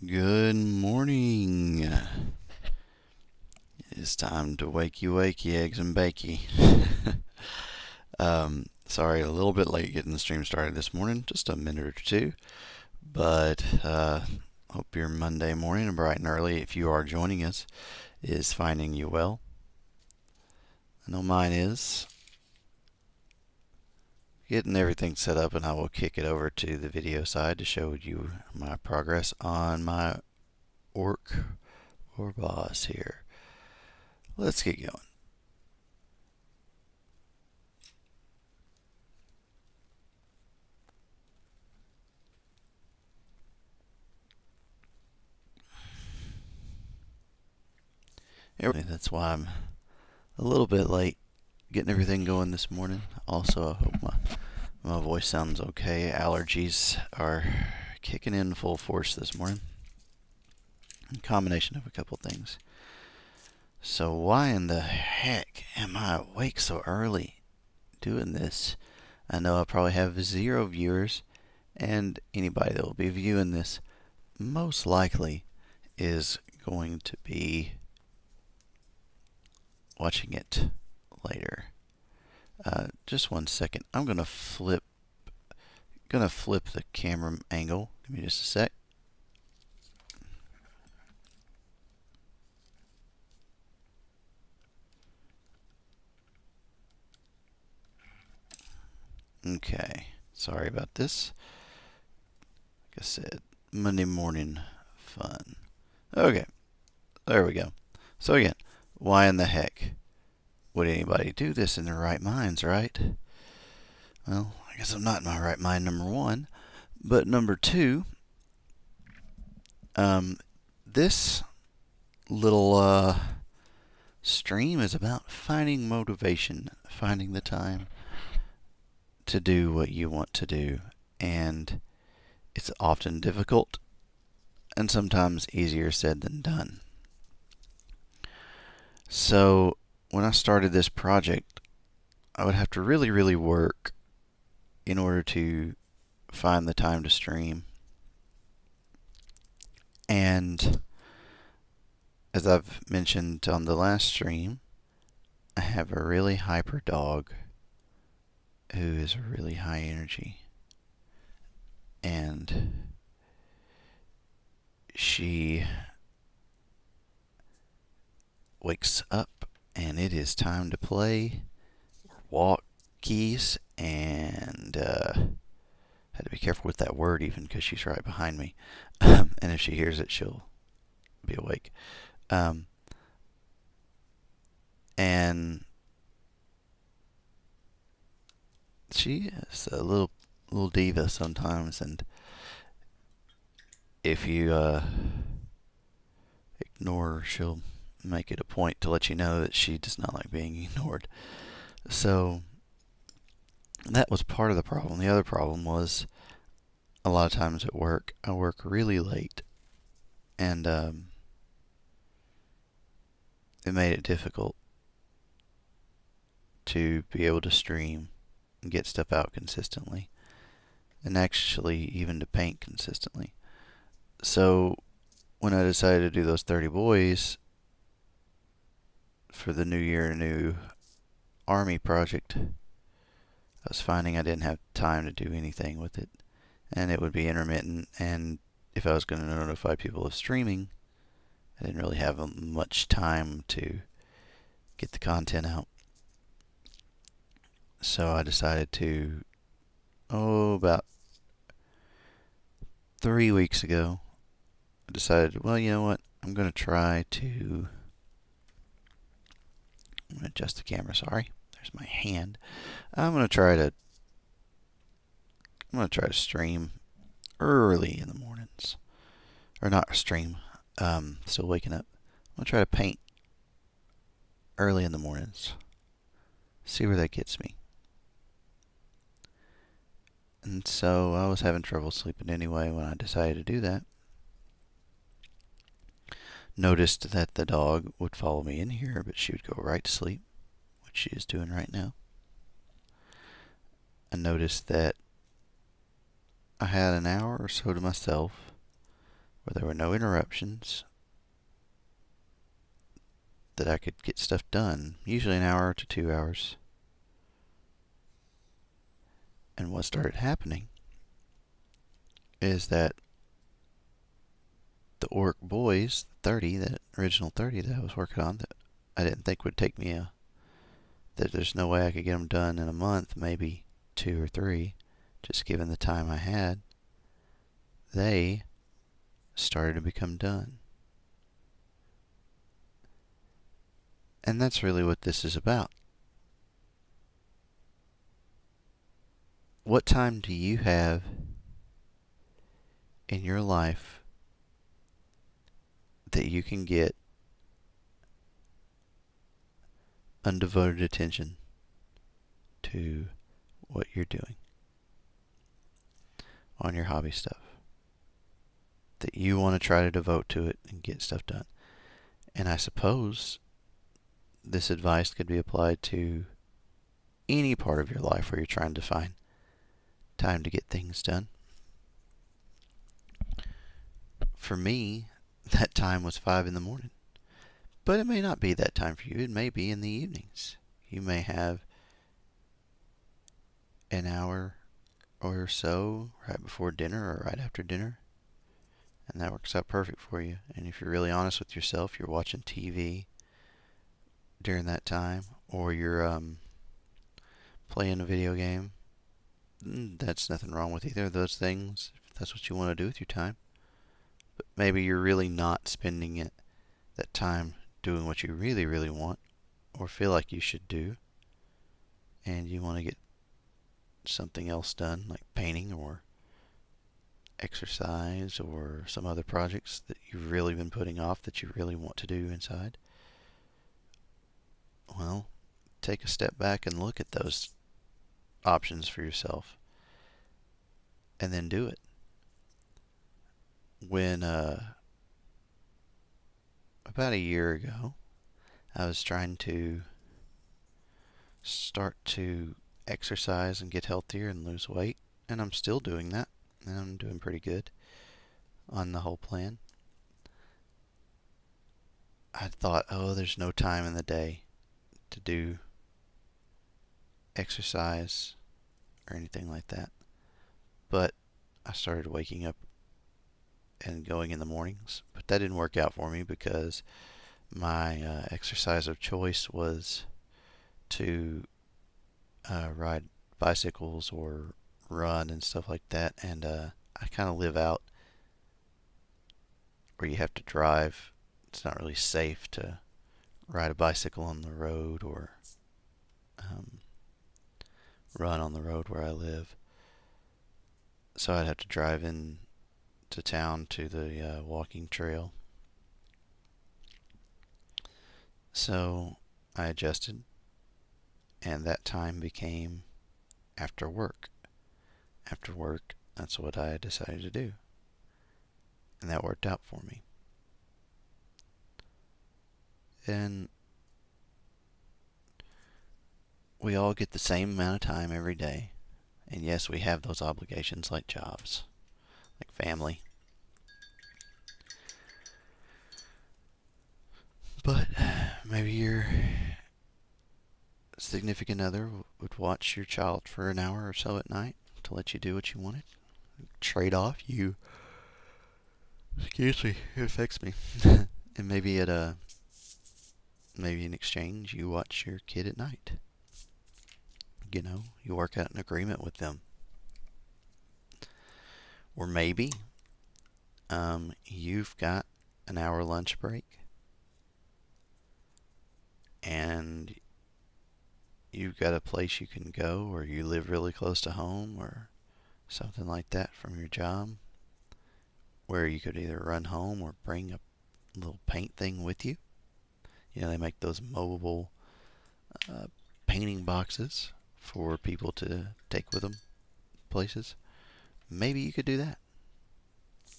Good morning. It's time to wakey wakey, eggs and bakey. Sorry, a little bit late getting the stream started this morning, just a minute or two. But hope your Monday morning, bright and early, if you are joining us, is finding you well. I know mine is. Getting everything set up, and I will kick it over to the video side to show you my progress on my orc or boss here. Let's get going. That's why I'm a little bit late getting everything going this morning. Also, I hope my voice sounds okay. Allergies are kicking in full force this morning. A combination of a couple things. So why in the heck am I awake so early doing this? I know I probably have 0 viewers, and anybody that will be viewing this most likely is going to be watching it later. Just 1 second. I'm gonna flip the camera angle. Give me just a sec. Okay, sorry about this. Like I said, Monday morning fun. Okay, there we go. So again, why in the heck would anybody do this in their right minds, right? Well, I guess I'm not in my right mind, number one. But number two, this little stream is about finding motivation, finding the time to do what you want to do. And it's often difficult and sometimes easier said than done. So when I started this project, I would have to really work in order to find the time to stream. And as I've mentioned on the last stream, I have a really hyper dog who is really high energy. And she wakes up and it is time to play or walkies, and had to be careful with that word even because she's right behind me. And if she hears it, she'll be awake. And she is a little diva sometimes, and if you ignore her, she'll make it a point to let you know that she does not like being ignored. So that was part of the problem. The other problem was a lot of times at work, I work really late, and it made it difficult to be able to stream and get stuff out consistently, and actually even to paint consistently. So when I decided to do those 30 boys for the New Year New Army project, I was finding I didn't have time to do anything with it, and it would be intermittent, and if I was going to notify people of streaming, I didn't really have much time to get the content out. So I decided to, about 3 weeks ago, I decided, well, you know what, I'm going to try to, I'm going to adjust the camera, sorry, there's my hand. I'm going to try to stream early in the mornings. Or not stream, still waking up. I'm going to try to paint early in the mornings. See where that gets me. And so I was having trouble sleeping anyway when I decided to do that. Noticed that the dog would follow me in here, but she would go right to sleep, which she is doing right now. I noticed that I had an hour or so to myself where there were no interruptions, that I could get stuff done, usually an hour to 2 hours. And what started happening is that the Orc Boys, 30, that original 30 that I was working on, that I didn't think would take me that there's no way I could get them done in a month, maybe 2 or 3, just given the time I had, they started to become done. And that's really what this is about. What time do you have in your life that you can get undevoted attention to what you're doing on your hobby stuff, that you want to try to devote to it and get stuff done? And I suppose this advice could be applied to any part of your life where you're trying to find time to get things done. For me, that time was 5 in the morning. But it may not be that time for you. It may be in the evenings. You may have an hour or so right before dinner or right after dinner, and that works out perfect for you. And if you're really honest with yourself, you're watching TV during that time, or you're playing a video game. That's nothing wrong with either of those things, if that's what you want to do with your time. But maybe you're really not spending that time doing what you really, really want or feel like you should do, and you want to get something else done, like painting or exercise or some other projects that you've really been putting off that you really want to do inside. Well, take a step back and look at those options for yourself and then do it. When about a year ago, I was trying to start to exercise and get healthier and lose weight, and I'm still doing that, and I'm doing pretty good on the whole plan. I thought, oh, there's no time in the day to do exercise or anything like that. But I started waking up and going in the mornings, but that didn't work out for me because my exercise of choice was to ride bicycles or run and stuff like that, and I kind of live out where you have to drive. It's not really safe to ride a bicycle on the road or run on the road where I live. So I'd have to drive in to town to the walking trail. So I adjusted, and that time became after work. After work, that's what I decided to do. And that worked out for me. And we all get the same amount of time every day. And yes, we have those obligations like jobs, like family. But maybe your significant other would watch your child for an hour or so at night to let you do what you wanted. Trade off, excuse me, it affects me. And maybe maybe in exchange, you watch your kid at night. You work out an agreement with them. Or maybe you've got an hour lunch break and you've got a place you can go, or you live really close to home or something like that from your job, where you could either run home or bring a little paint thing with you. They make those mobile painting boxes for people to take with them places. Maybe you could do that.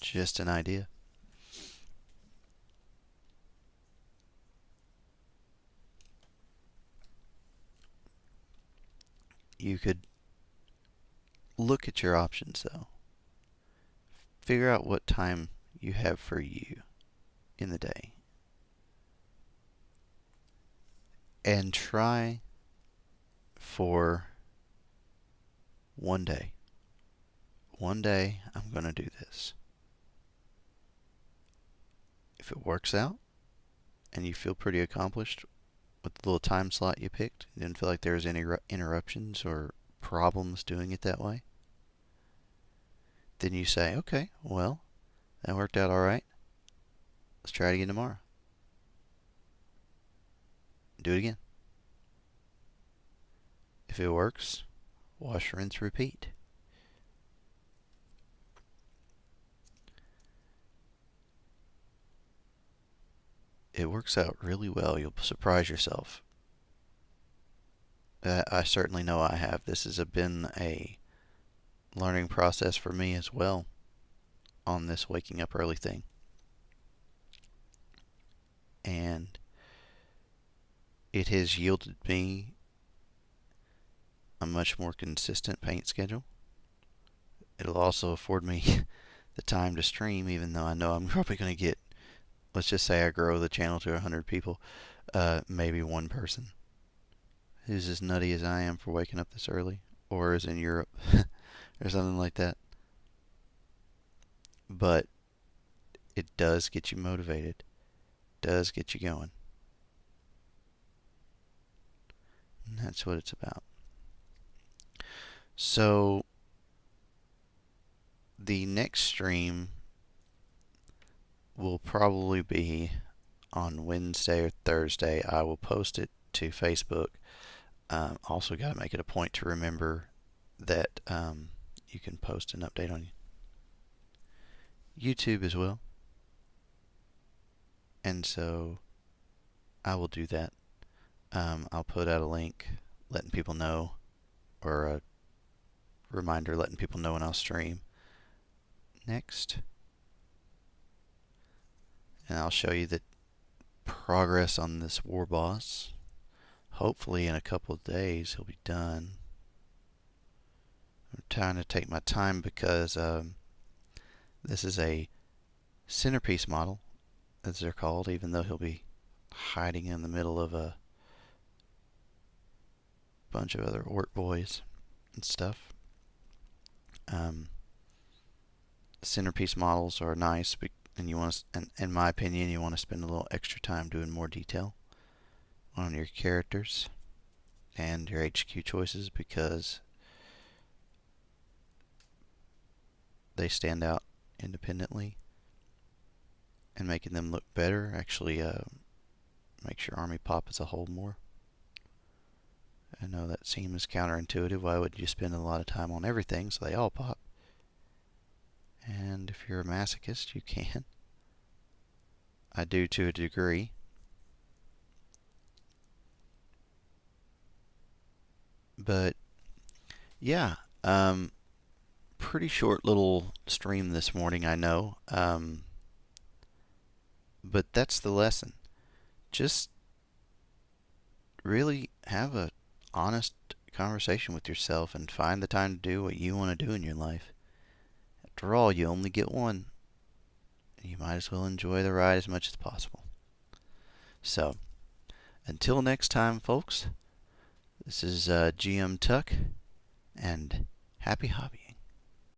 Just an idea. You could look at your options, though. Figure out what time you have for you in the day. And try for one day. One day, I'm going to do this. If it works out and you feel pretty accomplished with the little time slot you picked, you didn't feel like there was any interruptions or problems doing it that way, then you say, okay, well, that worked out all right. Let's try it again tomorrow. Do it again. If it works, wash, rinse, repeat. It works out really well. You'll surprise yourself. I certainly know I have. This has been a learning process for me as well on this waking up early thing. And it has yielded me a much more consistent paint schedule. It'll also afford me the time to stream, even though I know I'm probably going to get, let's just say I grow the channel to 100 people, maybe one person who's as nutty as I am for waking up this early, or is in Europe, or something like that. But it does get you motivated, does get you going. And that's what it's about. So, the next stream will probably be on Wednesday or Thursday. I will post it to Facebook. Also, got to make it a point to remember that you can post an update on YouTube as well. And so I will do that. I'll put out a link letting people know, or a reminder letting people know when I'll stream next. And I'll show you the progress on this war boss. Hopefully in a couple of days he'll be done. I'm trying to take my time because this is a centerpiece model, as they're called, even though he'll be hiding in the middle of a bunch of other orc boys and stuff. Centerpiece models are nice, and you want to, in my opinion, you want to spend a little extra time doing more detail on your characters and your HQ choices, because they stand out independently, and making them look better actually makes your army pop as a whole more. I know that seems counterintuitive. Why would you spend a lot of time on everything so they all pop? And if you're a masochist, you can. I do to a degree. But yeah, pretty short little stream this morning, I know. But that's the lesson. Just really have a honest conversation with yourself and find the time to do what you want to do in your life. After all, you only get one. You might as well enjoy the ride as much as possible. So, until next time, folks, this is GM Tuck, and happy hobbying.